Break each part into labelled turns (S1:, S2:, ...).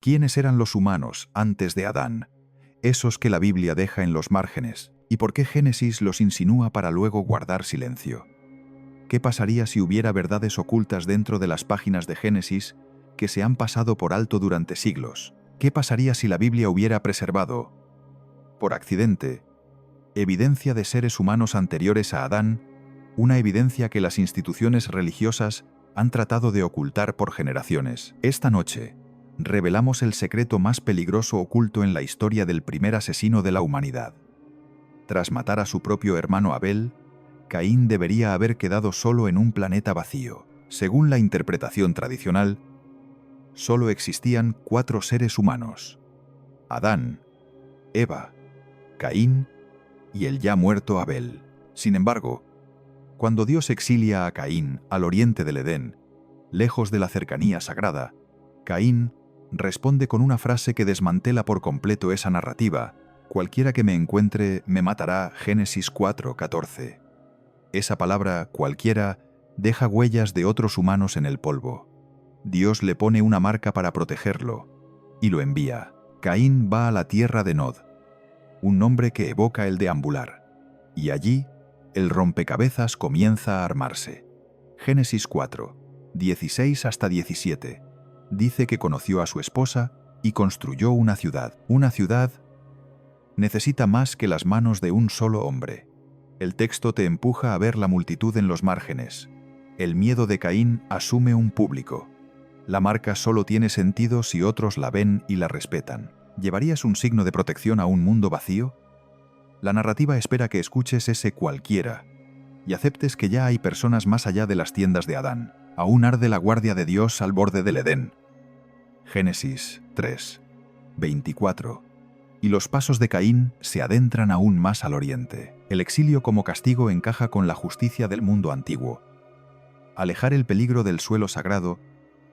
S1: ¿Quiénes eran los humanos antes de Adán? Esos que la Biblia deja en los márgenes. ¿Y por qué Génesis los insinúa para luego guardar silencio? ¿Qué pasaría si hubiera verdades ocultas dentro de las páginas de Génesis que se han pasado por alto durante siglos? ¿Qué pasaría si la Biblia hubiera preservado, por accidente, evidencia de seres humanos anteriores a Adán, una evidencia que las instituciones religiosas han tratado de ocultar por generaciones? Esta noche, revelamos el secreto más peligroso oculto en la historia del primer asesino de la humanidad. Tras matar a su propio hermano Abel, Caín debería haber quedado solo en un planeta vacío. Según la interpretación tradicional, solo existían 4 seres humanos: Adán, Eva, Caín y el ya muerto Abel. Sin embargo, cuando Dios exilia a Caín al oriente del Edén, lejos de la cercanía sagrada, Caín responde con una frase que desmantela por completo esa narrativa: cualquiera que me encuentre me matará. Génesis 4:14. Esa palabra cualquiera deja huellas de otros humanos en el polvo. Dios le pone una marca para protegerlo y lo envía. Caín va a la tierra de Nod, un nombre que evoca el deambular, y allí el rompecabezas comienza a armarse. Génesis 4:16 hasta 17. Dice que conoció a su esposa y construyó una ciudad. Una ciudad necesita más que las manos de un solo hombre. El texto te empuja a ver la multitud en los márgenes. El miedo de Caín asume un público. La marca solo tiene sentido si otros la ven y la respetan. ¿Llevarías un signo de protección a un mundo vacío? La narrativa espera que escuches ese cualquiera y aceptes que ya hay personas más allá de las tiendas de Adán. Aún arde la guardia de Dios al borde del Edén. Génesis 3:24. Y los pasos de Caín se adentran aún más al oriente. El exilio como castigo encaja con la justicia del mundo antiguo. Alejar el peligro del suelo sagrado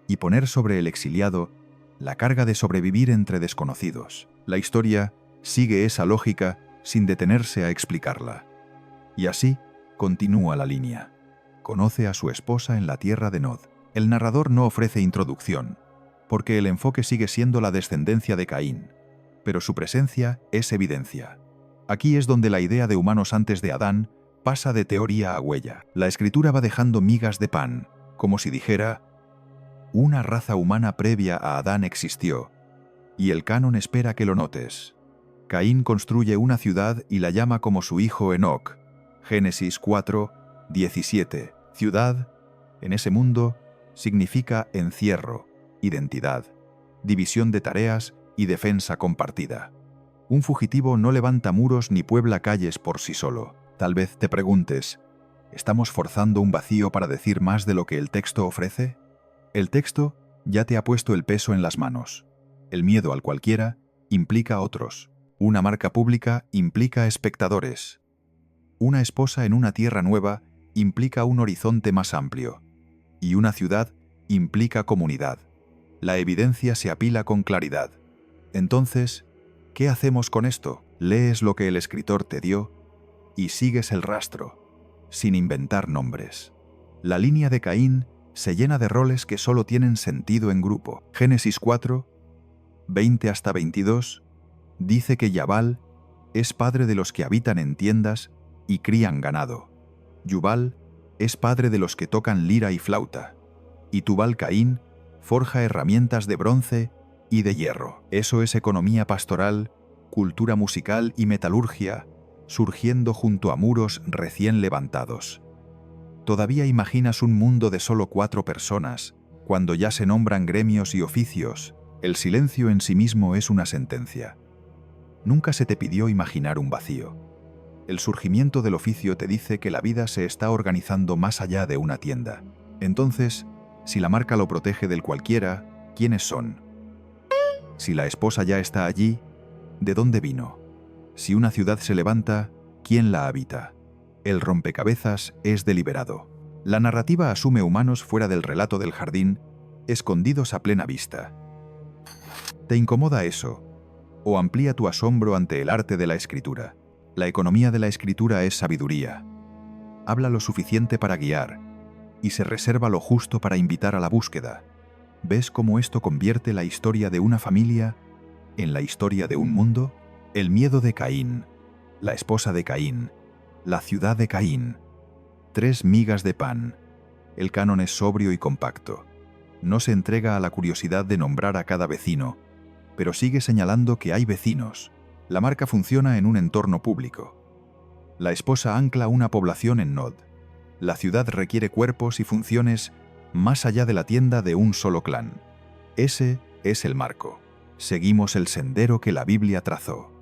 S1: y poner sobre el exiliado la carga de sobrevivir entre desconocidos. La historia sigue esa lógica sin detenerse a explicarla. Y así continúa la línea. Conoce a su esposa en la tierra de Nod. El narrador no ofrece introducción, porque el enfoque sigue siendo la descendencia de Caín, pero su presencia es evidencia. Aquí es donde la idea de humanos antes de Adán pasa de teoría a huella. La escritura va dejando migas de pan, como si dijera: una raza humana previa a Adán existió, y el canon espera que lo notes. Caín construye una ciudad y la llama como su hijo Enoc. Génesis 4:17. Ciudad, en ese mundo, significa encierro, identidad, división de tareas y defensa compartida. Un fugitivo no levanta muros ni puebla calles por sí solo. Tal vez te preguntes, ¿estamos forzando un vacío para decir más de lo que el texto ofrece? El texto ya te ha puesto el peso en las manos. El miedo al cualquiera implica otros. Una marca pública implica espectadores. Una esposa en una tierra nueva implica un horizonte más amplio. Y una ciudad implica comunidad. La evidencia se apila con claridad. Entonces, ¿qué hacemos con esto? Lees lo que el escritor te dio y sigues el rastro, sin inventar nombres. La línea de Caín se llena de roles que solo tienen sentido en grupo. Génesis 4:20 hasta 22 dice que Yabal es padre de los que habitan en tiendas y crían ganado. Yubal es padre de los que tocan lira y flauta. Y Tubal Caín forja herramientas de bronce y de hierro. Eso es economía pastoral, cultura musical y metalurgia, surgiendo junto a muros recién levantados. ¿Todavía imaginas un mundo de solo 4 personas, cuando ya se nombran gremios y oficios? El silencio en sí mismo es una sentencia. Nunca se te pidió imaginar un vacío. El surgimiento del oficio te dice que la vida se está organizando más allá de una tienda. Entonces, si la marca lo protege del cualquiera, ¿quiénes son? Si la esposa ya está allí, ¿de dónde vino? Si una ciudad se levanta, ¿quién la habita? El rompecabezas es deliberado. La narrativa asume humanos fuera del relato del jardín, escondidos a plena vista. ¿Te incomoda eso? ¿O amplía tu asombro ante el arte de la escritura? La economía de la escritura es sabiduría. Habla lo suficiente para guiar, y se reserva lo justo para invitar a la búsqueda. ¿Ves cómo esto convierte la historia de una familia en la historia de un mundo? El miedo de Caín, la esposa de Caín, la ciudad de Caín, 3 migas de pan. El canon es sobrio y compacto. No se entrega a la curiosidad de nombrar a cada vecino, pero sigue señalando que hay vecinos. La marca funciona en un entorno público. La esposa ancla una población en Nod. La ciudad requiere cuerpos y funciones más allá de la tienda de un solo clan. Ese es el marco. Seguimos el sendero que la Biblia trazó.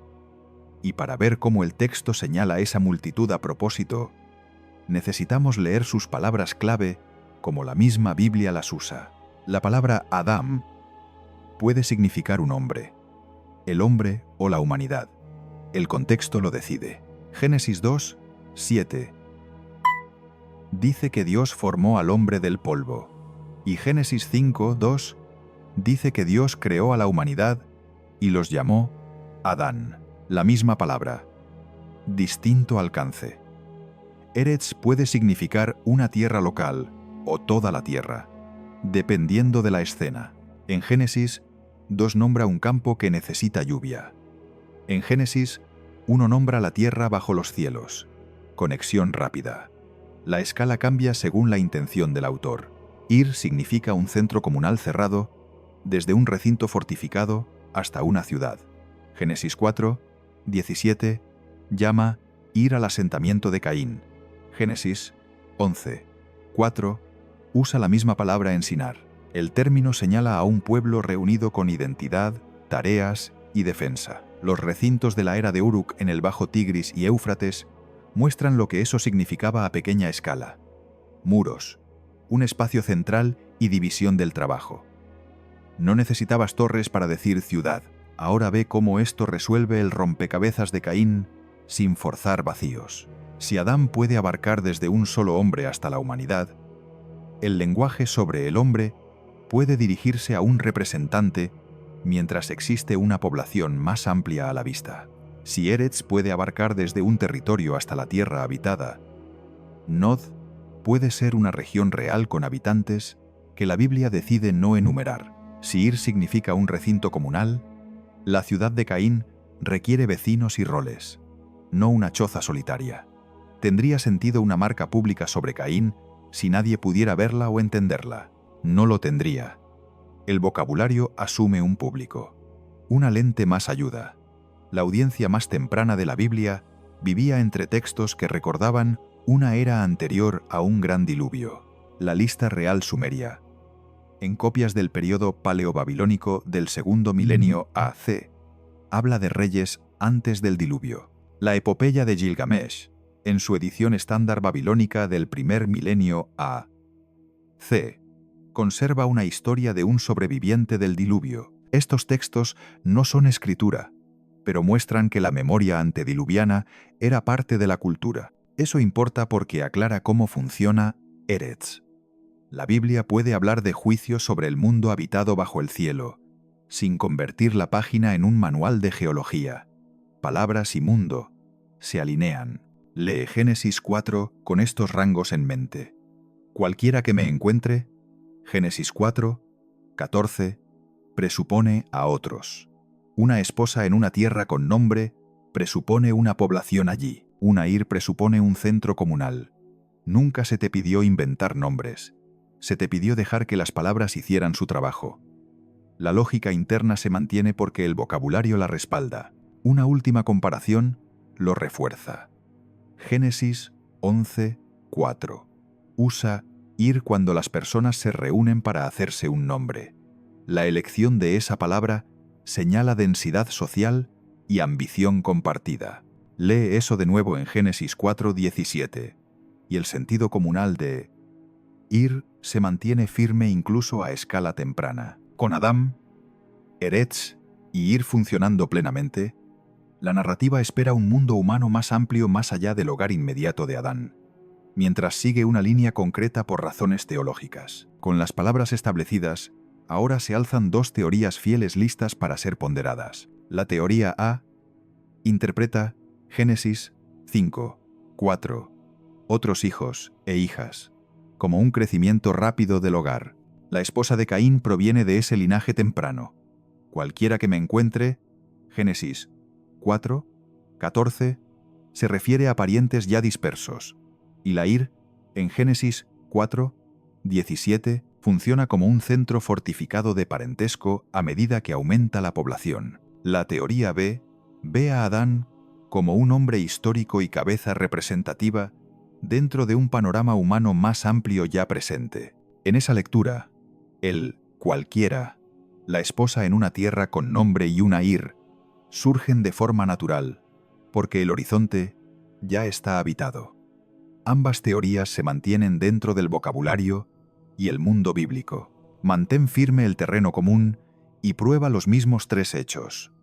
S1: Y para ver cómo el texto señala esa multitud a propósito, necesitamos leer sus palabras clave como la misma Biblia las usa. La palabra Adam puede significar un hombre, el hombre o la humanidad. El contexto lo decide. Génesis 2, 7. Dice que Dios formó al hombre del polvo. Y Génesis 5, 2 dice que Dios creó a la humanidad y los llamó Adán. La misma palabra, distinto alcance. Eretz puede significar una tierra local o toda la tierra, dependiendo de la escena. En Génesis, 2 nombra un campo que necesita lluvia. En Génesis, 1 nombra la tierra bajo los cielos. Conexión rápida. La escala cambia según la intención del autor. Ir significa un centro comunal cerrado, desde un recinto fortificado hasta una ciudad. Génesis 4, 17 llama ir al asentamiento de Caín. Génesis 11, 4 usa la misma palabra en Sinar. El término señala a un pueblo reunido con identidad, tareas y defensa. Los recintos de la era de Uruk en el Bajo Tigris y Éufrates muestran lo que eso significaba a pequeña escala. Muros, un espacio central y división del trabajo. No necesitabas torres para decir ciudad. Ahora ve cómo esto resuelve el rompecabezas de Caín sin forzar vacíos. Si Adán puede abarcar desde un solo hombre hasta la humanidad, el lenguaje sobre el hombre puede dirigirse a un representante mientras existe una población más amplia a la vista. Si Eretz puede abarcar desde un territorio hasta la tierra habitada, Nod puede ser una región real con habitantes que la Biblia decide no enumerar. Si Ir significa un recinto comunal, la ciudad de Caín requiere vecinos y roles, no una choza solitaria. Tendría sentido una marca pública sobre Caín si nadie pudiera verla o entenderla. No lo tendría. El vocabulario asume un público. Una lente más ayuda. La audiencia más temprana de la Biblia vivía entre textos que recordaban una era anterior a un gran diluvio, la lista real sumeria. En copias del periodo paleobabilónico del segundo milenio AC, habla de reyes antes del diluvio. La epopeya de Gilgamesh, en su edición estándar babilónica del primer milenio AC, conserva una historia de un sobreviviente del diluvio. Estos textos no son escritura, pero muestran que la memoria antediluviana era parte de la cultura. Eso importa porque aclara cómo funciona Eretz. La Biblia puede hablar de juicios sobre el mundo habitado bajo el cielo, sin convertir la página en un manual de geología. Palabras y mundo se alinean. Lee Génesis 4 con estos rangos en mente. Cualquiera que me encuentre, Génesis 4, 14, presupone a otros. Una esposa en una tierra con nombre presupone una población allí. Una Ir presupone un centro comunal. Nunca se te pidió inventar nombres. Se te pidió dejar que las palabras hicieran su trabajo. La lógica interna se mantiene porque el vocabulario la respalda. Una última comparación lo refuerza. Génesis 11, 4. Usa Ir cuando las personas se reúnen para hacerse un nombre. La elección de esa palabra señala densidad social y ambición compartida. Lee eso de nuevo en Génesis 4, 17. Y el sentido comunal de Ir se mantiene firme incluso a escala temprana. Con Adán, Eretz y Ir funcionando plenamente, la narrativa espera un mundo humano más amplio más allá del hogar inmediato de Adán, mientras sigue una línea concreta por razones teológicas. Con las palabras establecidas, ahora se alzan 2 teorías fieles listas para ser ponderadas. La teoría A interpreta Génesis 5, 4, otros hijos e hijas, como un crecimiento rápido del hogar. La esposa de Caín proviene de ese linaje temprano. Cualquiera que me encuentre, Génesis 4, 14, se refiere a parientes ya dispersos, y la Ir, en Génesis 4, 17, funciona como un centro fortificado de parentesco a medida que aumenta la población. La teoría B ve a Adán como un hombre histórico y cabeza representativa dentro de un panorama humano más amplio ya presente. En esa lectura, el cualquiera, la esposa en una tierra con nombre y una Ir, surgen de forma natural, porque el horizonte ya está habitado. Ambas teorías se mantienen dentro del vocabulario y el mundo bíblico. Mantén firme el terreno común y prueba los mismos tres hechos.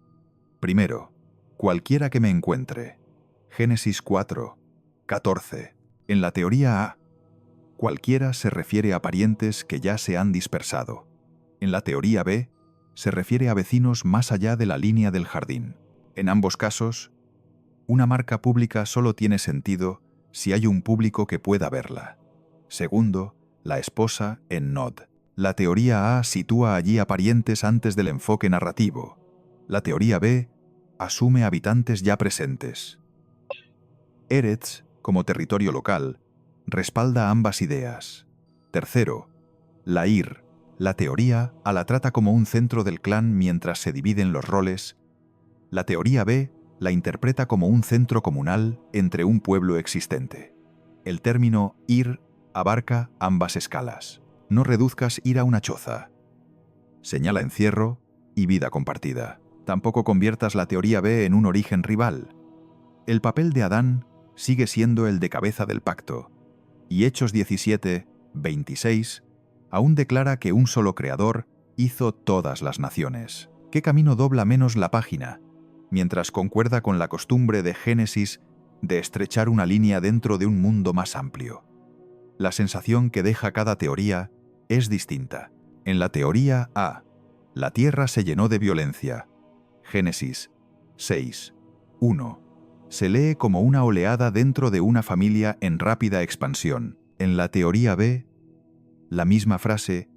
S1: Primero, cualquiera que me encuentre. Génesis 4, 14. En la teoría A, cualquiera se refiere a parientes que ya se han dispersado. En la teoría B, se refiere a vecinos más allá de la línea del jardín. En ambos casos, una marca pública solo tiene sentido si hay un público que pueda verla. Segundo, la esposa en Nod. La teoría A sitúa allí a parientes antes del enfoque narrativo. La teoría B asume habitantes ya presentes. Eretz, como territorio local, respalda ambas ideas. Tercero, la Ir. La teoría A la trata como un centro del clan mientras se dividen los roles. La teoría B la interpreta como un centro comunal entre un pueblo existente. El término Ir abarca ambas escalas. No reduzcas Ir a una choza. Señala encierro y vida compartida. Tampoco conviertas la teoría B en un origen rival. El papel de Adán sigue siendo el de cabeza del pacto, y Hechos 17, 26 aún declara que un solo creador hizo todas las naciones. ¿Qué camino dobla menos la página? Mientras concuerda con la costumbre de Génesis de estrechar una línea dentro de un mundo más amplio. La sensación que deja cada teoría es distinta. En la teoría A, la tierra se llenó de violencia. Génesis 6, 1. Se lee como una oleada dentro de una familia en rápida expansión. En la teoría B, la misma frase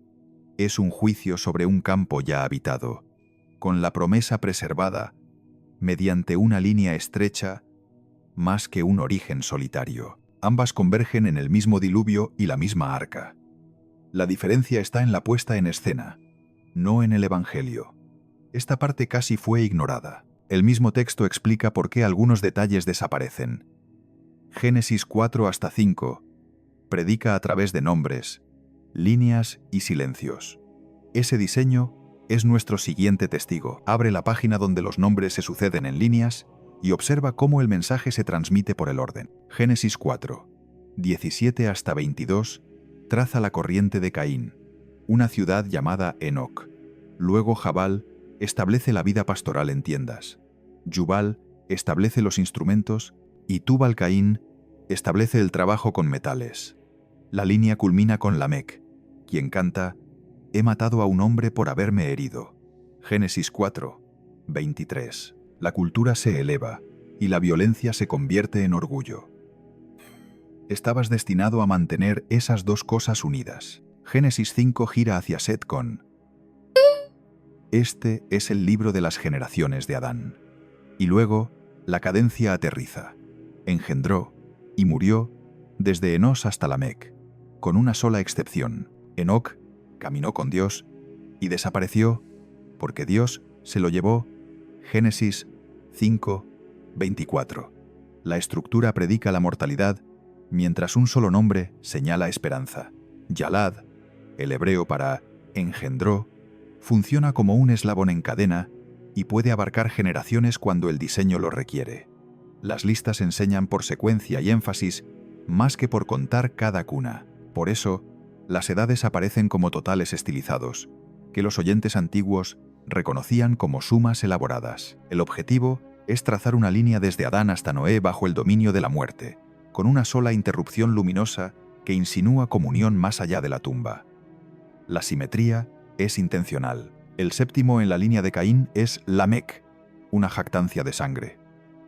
S1: es un juicio sobre un campo ya habitado, con la promesa preservada mediante una línea estrecha más que un origen solitario. Ambas convergen en el mismo diluvio y la misma arca. La diferencia está en la puesta en escena, no en el Evangelio. Esta parte casi fue ignorada. El mismo texto explica por qué algunos detalles desaparecen. Génesis 4 hasta 5 predica a través de nombres, líneas y silencios. Ese diseño es nuestro siguiente testigo. Abre la página donde los nombres se suceden en líneas y observa cómo el mensaje se transmite por el orden. Génesis 4, 17 hasta 22 traza la corriente de Caín, una ciudad llamada Enoc. Luego Jabal establece la vida pastoral en tiendas. Yubal establece los instrumentos y Tubal-Caín establece el trabajo con metales. La línea culmina con Lamec, quien canta: «He matado a un hombre por haberme herido». Génesis 4, 23. La cultura se eleva y la violencia se convierte en orgullo. Estabas destinado a mantener esas dos cosas unidas. Génesis 5 gira hacia Set con: «Este es el libro de las generaciones de Adán». Y luego, la cadencia aterriza. Engendró y murió desde Enos hasta Lamec, con una sola excepción. Enoc caminó con Dios y desapareció porque Dios se lo llevó. Génesis 5, 24. La estructura predica la mortalidad, mientras un solo nombre señala esperanza. Yalad, el hebreo para engendró, funciona como un eslabón en cadena y puede abarcar generaciones cuando el diseño lo requiere. Las listas enseñan por secuencia y énfasis más que por contar cada cuna. Por eso, las edades aparecen como totales estilizados, que los oyentes antiguos reconocían como sumas elaboradas. El objetivo es trazar una línea desde Adán hasta Noé bajo el dominio de la muerte, con una sola interrupción luminosa que insinúa comunión más allá de la tumba. La simetría es intencional. El séptimo en la línea de Caín es Lamec, una jactancia de sangre.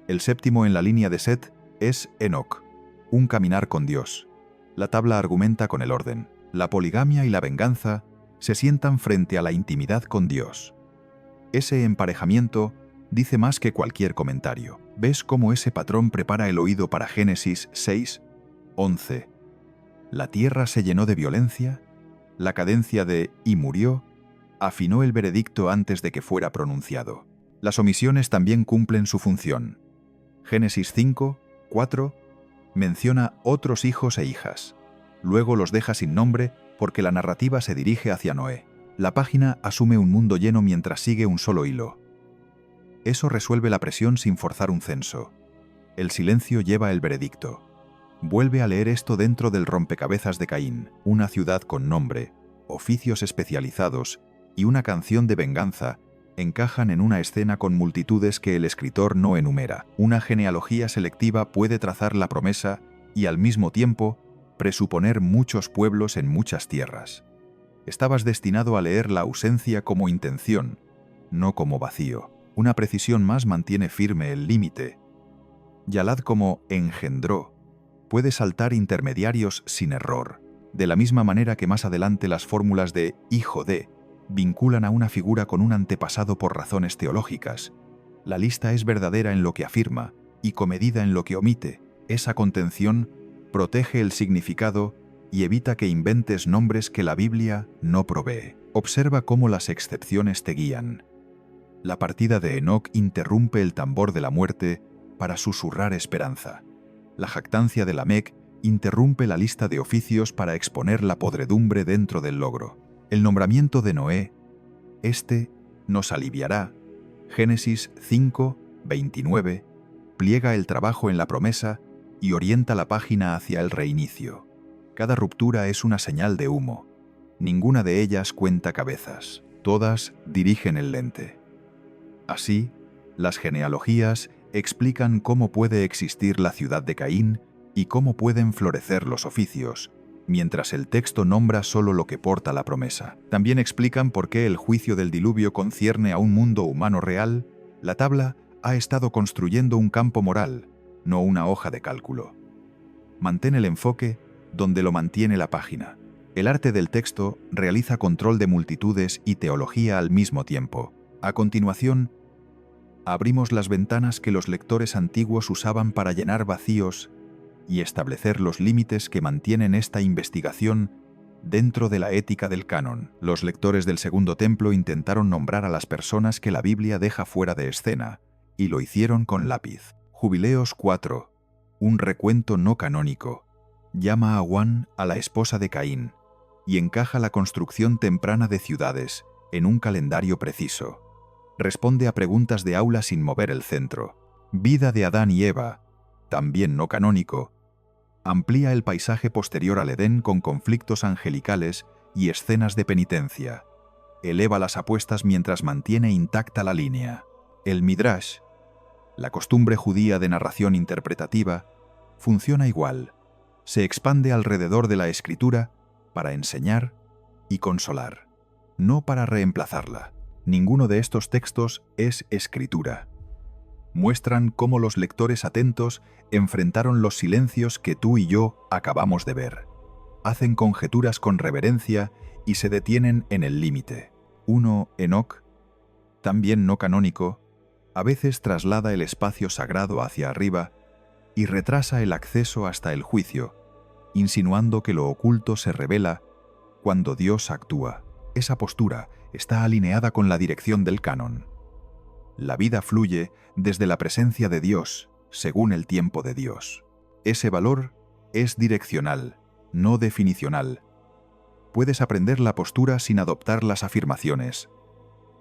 S1: El séptimo en la línea de Set es Enoc, un caminar con Dios. La tabla argumenta con el orden. La poligamia y la venganza se sientan frente a la intimidad con Dios. Ese emparejamiento dice más que cualquier comentario. ¿Ves cómo ese patrón prepara el oído para Génesis 6:11? La tierra se llenó de violencia, la cadencia de «y murió» afinó el veredicto antes de que fuera pronunciado. Las omisiones también cumplen su función. Génesis 5:4 menciona otros hijos e hijas. Luego los deja sin nombre porque la narrativa se dirige hacia Noé. La página asume un mundo lleno mientras sigue un solo hilo. Eso resuelve la presión sin forzar un censo. El silencio lleva el veredicto. Vuelve a leer esto dentro del rompecabezas de Caín, una ciudad con nombre, oficios especializados y una canción de venganza encajan en una escena con multitudes que el escritor no enumera. Una genealogía selectiva puede trazar la promesa y al mismo tiempo presuponer muchos pueblos en muchas tierras. Estabas destinado a leer la ausencia como intención, no como vacío. Una precisión más mantiene firme el límite. Yalad como engendró puede saltar intermediarios sin error, de la misma manera que más adelante las fórmulas de hijo de vinculan a una figura con un antepasado por razones teológicas. La lista es verdadera en lo que afirma y comedida en lo que omite. Esa contención protege el significado y evita que inventes nombres que la Biblia no provee. Observa cómo las excepciones te guían. La partida de Enoc interrumpe el tambor de la muerte para susurrar esperanza. La jactancia de Lamec interrumpe la lista de oficios para exponer la podredumbre dentro del logro. El nombramiento de Noé, este nos aliviará. Génesis 5:29, pliega el trabajo en la promesa y orienta la página hacia el reinicio. Cada ruptura es una señal de humo. Ninguna de ellas cuenta cabezas. Todas dirigen el lente. Así, las genealogías explican cómo puede existir la ciudad de Caín y cómo pueden florecer los oficios, mientras el texto nombra solo lo que porta la promesa. También explican por qué el juicio del diluvio concierne a un mundo humano real. La tabla ha estado construyendo un campo moral, no una hoja de cálculo. Mantén el enfoque donde lo mantiene la página. El arte del texto realiza control de multitudes y teología al mismo tiempo. A continuación, abrimos las ventanas que los lectores antiguos usaban para llenar vacíos y establecer los límites que mantienen esta investigación dentro de la ética del canon. Los lectores del Segundo Templo intentaron nombrar a las personas que la Biblia deja fuera de escena, y lo hicieron con lápiz. Jubileos 4, un recuento no canónico, llama a Juan a la esposa de Caín, y encaja la construcción temprana de ciudades en un calendario preciso. Responde a preguntas de aula sin mover el centro. Vida de Adán y Eva, también no canónico, amplía el paisaje posterior al Edén con conflictos angelicales y escenas de penitencia. Eleva las apuestas mientras mantiene intacta la línea. El Midrash, la costumbre judía de narración interpretativa, funciona igual. Se expande alrededor de la escritura para enseñar y consolar, no para reemplazarla. Ninguno de estos textos es escritura. Muestran cómo los lectores atentos enfrentaron los silencios que tú y yo acabamos de ver. Hacen conjeturas con reverencia y se detienen en el límite. Enoc, también no canónico, a veces traslada el espacio sagrado hacia arriba y retrasa el acceso hasta el juicio, insinuando que lo oculto se revela cuando Dios actúa. Esa postura está alineada con la dirección del canon. La vida fluye desde la presencia de Dios, según el tiempo de Dios. Ese valor es direccional, no definicional. Puedes aprender la postura sin adoptar las afirmaciones.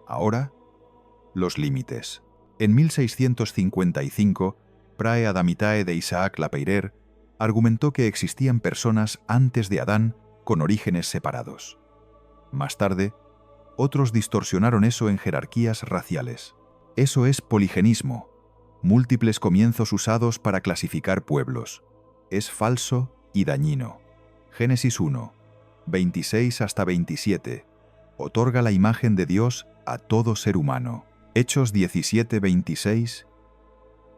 S1: Ahora, los límites. En 1655, Prae Adamitae de Isaac Lapeyrer argumentó que existían personas antes de Adán con orígenes separados. Más tarde, otros distorsionaron eso en jerarquías raciales. Eso es poligenismo, múltiples comienzos usados para clasificar pueblos. Es falso y dañino. Génesis 1, 26 hasta 27, otorga la imagen de Dios a todo ser humano. Hechos 17, 26,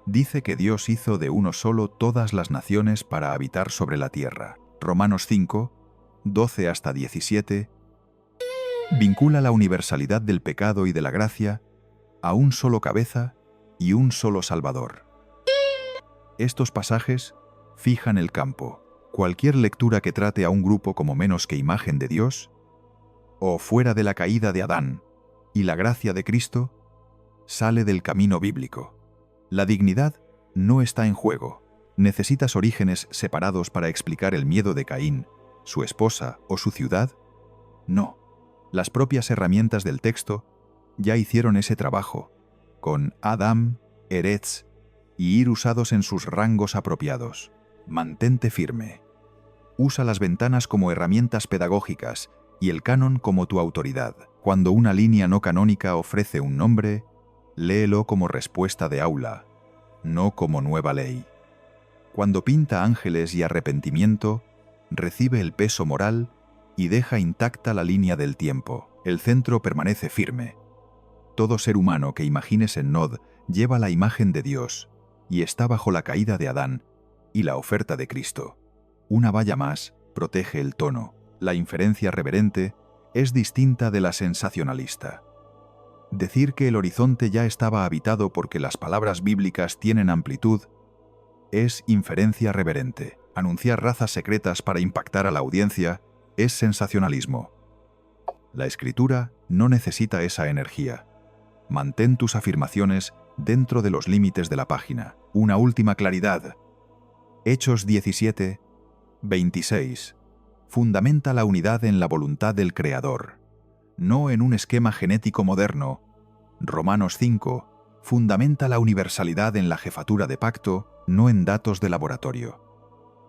S1: dice que Dios hizo de uno solo todas las naciones para habitar sobre la tierra. Romanos 5, 12 hasta 17, Vincula la universalidad del pecado y de la gracia a un solo cabeza y un solo Salvador. Estos pasajes fijan el campo. Cualquier lectura que trate a un grupo como menos que imagen de Dios, o fuera de la caída de Adán y la gracia de Cristo, sale del camino bíblico. La dignidad no está en juego. ¿Necesitas orígenes separados para explicar el miedo de Caín, su esposa o su ciudad? No. Las propias herramientas del texto ya hicieron ese trabajo, con Adam, Eretz y Ir usados en sus rangos apropiados. Mantente firme. Usa las ventanas como herramientas pedagógicas y el canon como tu autoridad. Cuando una línea no canónica ofrece un nombre, léelo como respuesta de aula, no como nueva ley. Cuando pinta ángeles y arrepentimiento, recibe el peso moral y deja intacta la línea del tiempo. El centro permanece firme. Todo ser humano que imagines en Nod lleva la imagen de Dios y está bajo la caída de Adán y la oferta de Cristo. Una valla más protege el tono. La inferencia reverente es distinta de la sensacionalista. Decir que el horizonte ya estaba habitado porque las palabras bíblicas tienen amplitud es inferencia reverente. Anunciar razas secretas para impactar a la audiencia es sensacionalismo. La escritura no necesita esa energía. Mantén tus afirmaciones dentro de los límites de la página. Una última claridad. Hechos 17, 26. Fundamenta la unidad en la voluntad del Creador, no en un esquema genético moderno. Romanos 5. Fundamenta la universalidad en la jefatura de pacto, no en datos de laboratorio.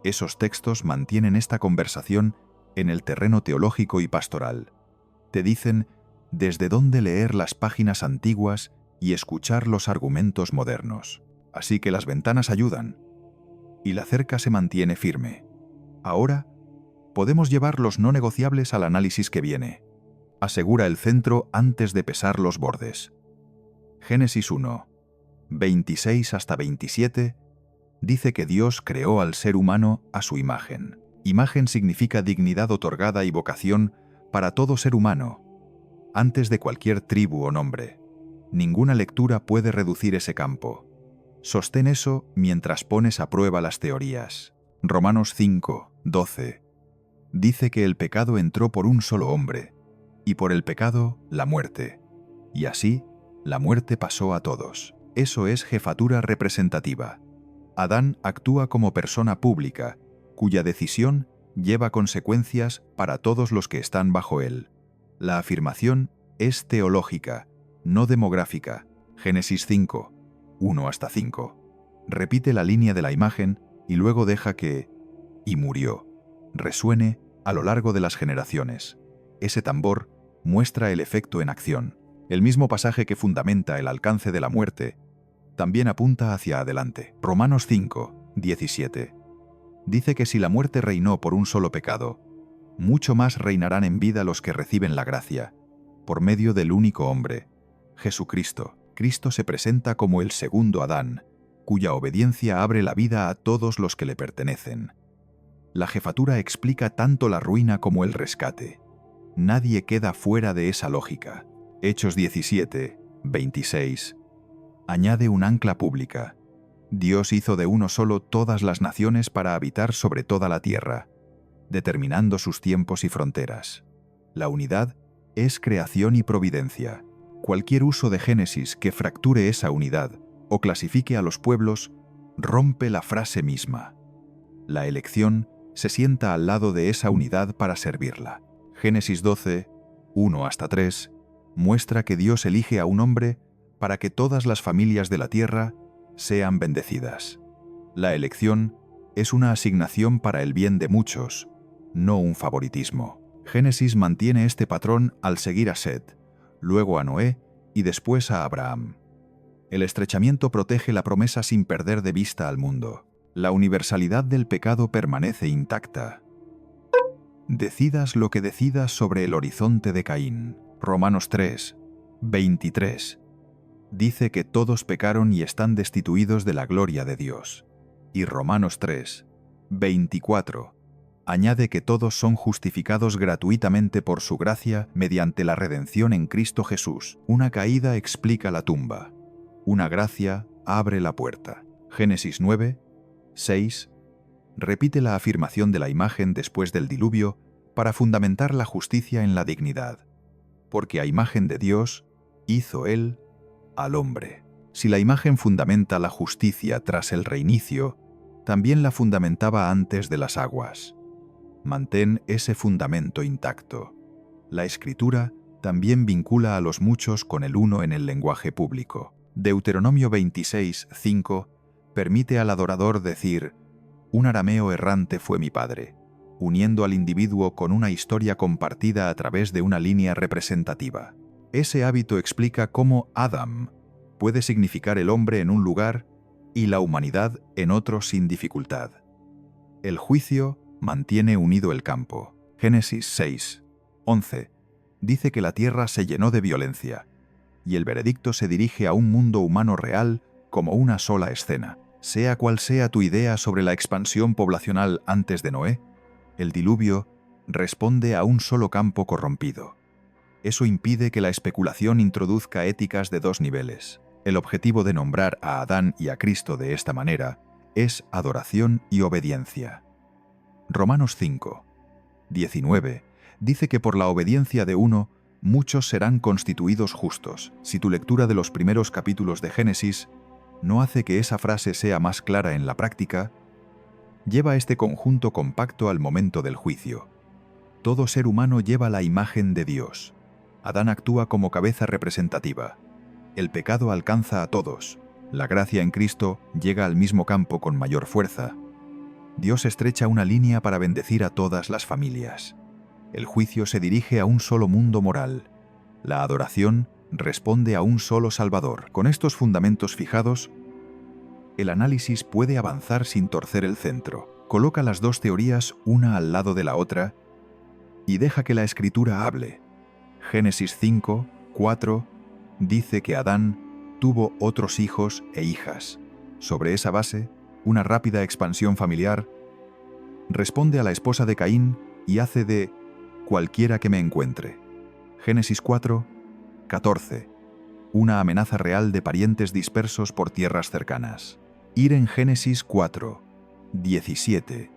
S1: Esos textos mantienen esta conversación en el terreno teológico y pastoral. Te dicen desde dónde leer las páginas antiguas y escuchar los argumentos modernos. Así que las ventanas ayudan y la cerca se mantiene firme. Ahora podemos llevar los no negociables al análisis que viene. Asegura el centro antes de pesar los bordes. Génesis 1, 26 hasta 27, dice que Dios creó al ser humano a su imagen. Imagen significa dignidad otorgada y vocación para todo ser humano, antes de cualquier tribu o nombre. Ninguna lectura puede reducir ese campo. Sostén eso mientras pones a prueba las teorías. Romanos 5, 12. Dice que el pecado entró por un solo hombre, y por el pecado, la muerte. Y así, la muerte pasó a todos. Eso es jefatura representativa. Adán actúa como persona pública, cuya decisión lleva consecuencias para todos los que están bajo él. La afirmación es teológica, no demográfica. Génesis 5, 1 hasta 5. Repite la línea de la imagen y luego deja que «y murió» resuene a lo largo de las generaciones. Ese tambor muestra el efecto en acción. El mismo pasaje que fundamenta el alcance de la muerte también apunta hacia adelante. Romanos 5, 17. Dice que si la muerte reinó por un solo pecado, mucho más reinarán en vida los que reciben la gracia, por medio del único hombre, Jesucristo. Cristo se presenta como el segundo Adán, cuya obediencia abre la vida a todos los que le pertenecen. La jefatura explica tanto la ruina como el rescate. Nadie queda fuera de esa lógica. Hechos 17, 26. Añade un ancla pública. Dios hizo de uno solo todas las naciones para habitar sobre toda la tierra, determinando sus tiempos y fronteras. La unidad es creación y providencia. Cualquier uso de Génesis que fracture esa unidad o clasifique a los pueblos rompe la frase misma. La elección se sienta al lado de esa unidad para servirla. Génesis 12, 1 hasta 3, muestra que Dios elige a un hombre para que todas las familias de la tierra sean bendecidas. La elección es una asignación para el bien de muchos, no un favoritismo. Génesis mantiene este patrón al seguir a Set, luego a Noé y después a Abraham. El estrechamiento protege la promesa sin perder de vista al mundo. La universalidad del pecado permanece intacta. Decidas lo que decidas sobre el horizonte de Caín. Romanos 3, 23. Dice que todos pecaron y están destituidos de la gloria de Dios. Y Romanos 3, 24. añade que todos son justificados gratuitamente por su gracia mediante la redención en Cristo Jesús. Una caída explica la tumba. Una gracia abre la puerta. Génesis 9, 6 repite la afirmación de la imagen después del diluvio para fundamentar la justicia en la dignidad. Porque a imagen de Dios hizo Él al hombre. Si la imagen fundamenta la justicia tras el reinicio, también la fundamentaba antes de las aguas. Mantén ese fundamento intacto. La Escritura también vincula a los muchos con el uno en el lenguaje público. Deuteronomio 26, 5 permite al adorador decir: «Un arameo errante fue mi padre», uniendo al individuo con una historia compartida a través de una línea representativa. Ese hábito explica cómo Adam puede significar el hombre en un lugar y la humanidad en otro sin dificultad. El juicio mantiene unido el campo. Génesis 6, 11 dice que la tierra se llenó de violencia, y el veredicto se dirige a un mundo humano real como una sola escena. Sea cual sea tu idea sobre la expansión poblacional antes de Noé, el diluvio responde a un solo campo corrompido. Eso impide que la especulación introduzca éticas de dos niveles. El objetivo de nombrar a Adán y a Cristo de esta manera es adoración y obediencia. Romanos 5, 19 dice que por la obediencia de uno, muchos serán constituidos justos. Si tu lectura de los primeros capítulos de Génesis no hace que esa frase sea más clara en la práctica, lleva este conjunto compacto al momento del juicio. Todo ser humano lleva la imagen de Dios. Adán actúa como cabeza representativa. El pecado alcanza a todos. La gracia en Cristo llega al mismo campo con mayor fuerza. Dios estrecha una línea para bendecir a todas las familias. El juicio se dirige a un solo mundo moral. La adoración responde a un solo Salvador. Con estos fundamentos fijados, el análisis puede avanzar sin torcer el centro. Coloca las dos teorías una al lado de la otra y deja que la Escritura hable. Génesis 5, 4 dice que Adán tuvo otros hijos e hijas. Sobre esa base, una rápida expansión familiar responde a la esposa de Caín y hace de cualquiera que me encuentre. Génesis 4, 14. Una amenaza real de parientes dispersos por tierras cercanas. Ir en Génesis 4, 17.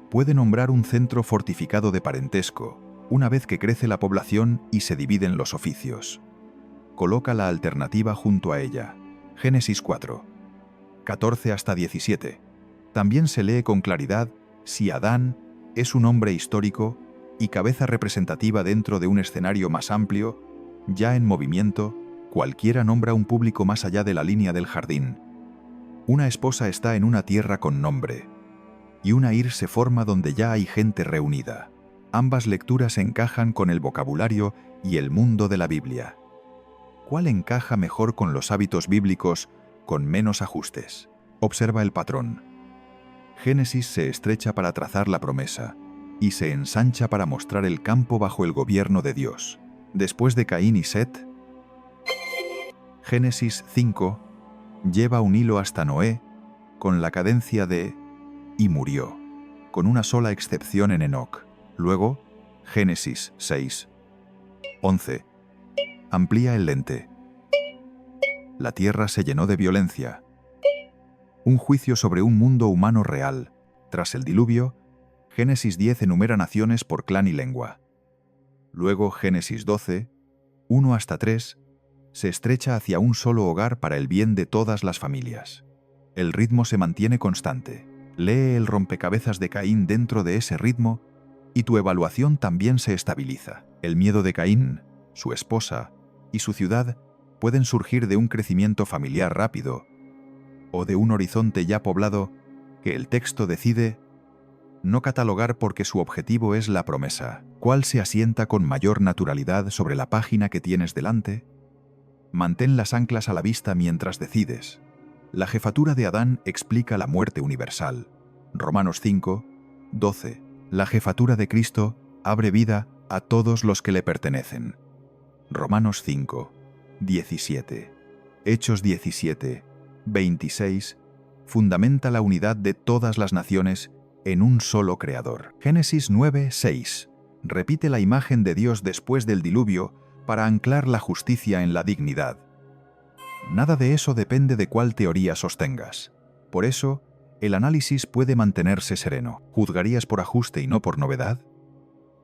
S1: Puede nombrar un centro fortificado de parentesco, una vez que crece la población y se dividen los oficios. Coloca la alternativa junto a ella. Génesis 4, 14 hasta 17. También se lee con claridad si Adán es un hombre histórico y cabeza representativa dentro de un escenario más amplio, ya en movimiento, cualquiera nombra un público más allá de la línea del jardín. Una esposa está en una tierra con nombre, y una ir se forma donde ya hay gente reunida. Ambas lecturas encajan con el vocabulario y el mundo de la Biblia. ¿Cuál encaja mejor con los hábitos bíblicos con menos ajustes? Observa el patrón. Génesis se estrecha para trazar la promesa y se ensancha para mostrar el campo bajo el gobierno de Dios. Después de Caín y Set, Génesis 5 lleva un hilo hasta Noé con la cadencia de «y murió», con una sola excepción en Enoc. Luego, Génesis 6, 11 amplía el lente. La tierra se llenó de violencia. Un juicio sobre un mundo humano real. Tras el diluvio, Génesis 10 enumera naciones por clan y lengua. Luego Génesis 12, 1 hasta 3, se estrecha hacia un solo hogar para el bien de todas las familias. El ritmo se mantiene constante. Lee el rompecabezas de Caín dentro de ese ritmo y tu evaluación también se estabiliza. El miedo de Caín, su esposa y su ciudad pueden surgir de un crecimiento familiar rápido o de un horizonte ya poblado que el texto decide no catalogar porque su objetivo es la promesa. ¿Cuál se asienta con mayor naturalidad sobre la página que tienes delante? Mantén las anclas a la vista mientras decides. La jefatura de Adán explica la muerte universal. Romanos 5, 12. La jefatura de Cristo abre vida a todos los que le pertenecen. Romanos 5, 17. Hechos 17, 26. Fundamenta la unidad de todas las naciones en un solo creador. Génesis 9:6. Repite la imagen de Dios después del diluvio para anclar la justicia en la dignidad. Nada de eso depende de cuál teoría sostengas. Por eso, el análisis puede mantenerse sereno. ¿Juzgarías por ajuste y no por novedad?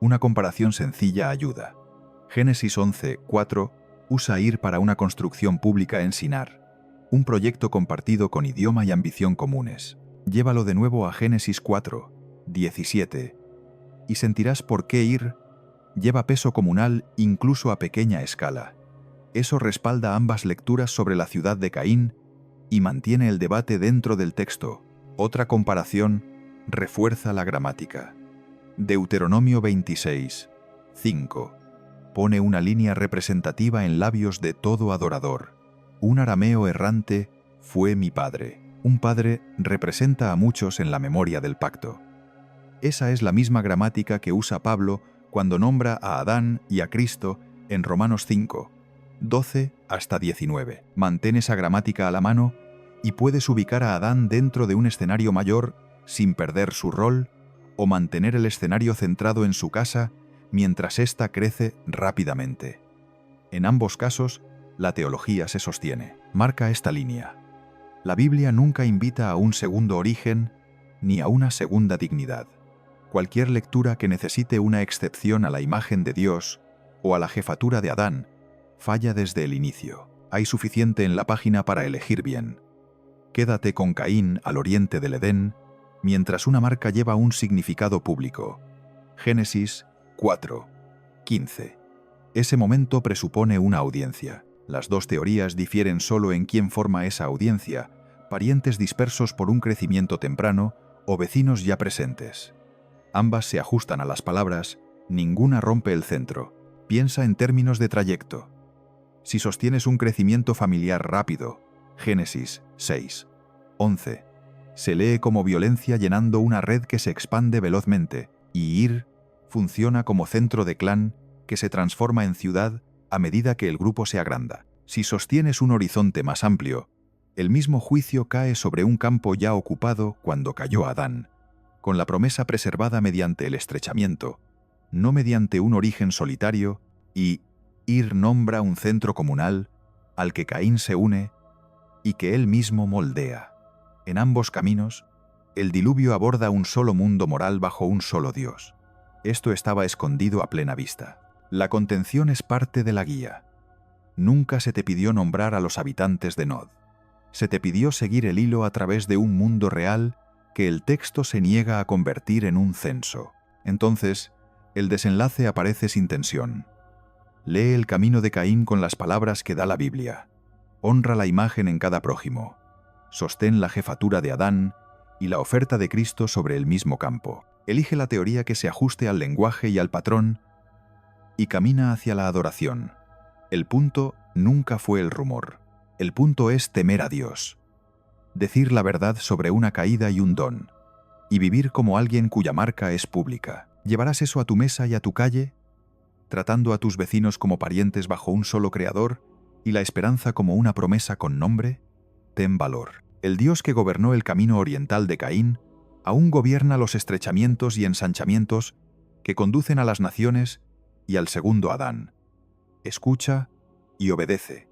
S1: Una comparación sencilla ayuda. Génesis 11:4 usa Ir para una construcción pública en Sinar, un proyecto compartido con idioma y ambición comunes. Llévalo de nuevo a Génesis 4:17 y sentirás por qué Ir lleva peso comunal incluso a pequeña escala. Eso respalda ambas lecturas sobre la ciudad de Caín y mantiene el debate dentro del texto. Otra comparación refuerza la gramática. Deuteronomio 26:5 pone una línea representativa en labios de todo adorador. Un arameo errante fue mi padre. Un padre representa a muchos en la memoria del pacto. Esa es la misma gramática que usa Pablo cuando nombra a Adán y a Cristo en Romanos 5:12 hasta 19. Mantén esa gramática a la mano y puedes ubicar a Adán dentro de un escenario mayor sin perder su rol o mantener el escenario centrado en su casa mientras ésta crece rápidamente. En ambos casos, la teología se sostiene. Marca esta línea. La Biblia nunca invita a un segundo origen ni a una segunda dignidad. Cualquier lectura que necesite una excepción a la imagen de Dios o a la jefatura de Adán falla desde el inicio. Hay suficiente en la página para elegir bien. Quédate con Caín al oriente del Edén, mientras una marca lleva un significado público. Génesis 4:15. Ese momento presupone una audiencia. Las dos teorías difieren solo en quién forma esa audiencia, parientes dispersos por un crecimiento temprano o vecinos ya presentes. Ambas se ajustan a las palabras, ninguna rompe el centro. Piensa en términos de trayecto. Si sostienes un crecimiento familiar rápido, Génesis 6:11, se lee como violencia llenando una red que se expande velozmente, y Ir funciona como centro de clan que se transforma en ciudad a medida que el grupo se agranda. Si sostienes un horizonte más amplio, el mismo juicio cae sobre un campo ya ocupado cuando cayó Adán, con la promesa preservada mediante el estrechamiento, no mediante un origen solitario, y Ir nombra un centro comunal al que Caín se une y que él mismo moldea. En ambos caminos, el diluvio aborda un solo mundo moral bajo un solo Dios. Esto estaba escondido a plena vista. La contención es parte de la guía. Nunca se te pidió nombrar a los habitantes de Nod. Se te pidió seguir el hilo a través de un mundo real que el texto se niega a convertir en un censo. Entonces, el desenlace aparece sin tensión. Lee el camino de Caín con las palabras que da la Biblia. Honra la imagen en cada prójimo. Sostén la jefatura de Adán y la oferta de Cristo sobre el mismo campo. Elige la teoría que se ajuste al lenguaje y al patrón y camina hacia la adoración. El punto nunca fue el rumor. El punto es temer a Dios. Decir la verdad sobre una caída y un don. Y vivir como alguien cuya marca es pública. ¿Llevarás eso a tu mesa y a tu calle? Tratando a tus vecinos como parientes bajo un solo creador y la esperanza como una promesa con nombre. Ten valor. El Dios que gobernó el camino oriental de Caín aún gobierna los estrechamientos y ensanchamientos que conducen a las naciones y al segundo Adán. Escucha y obedece.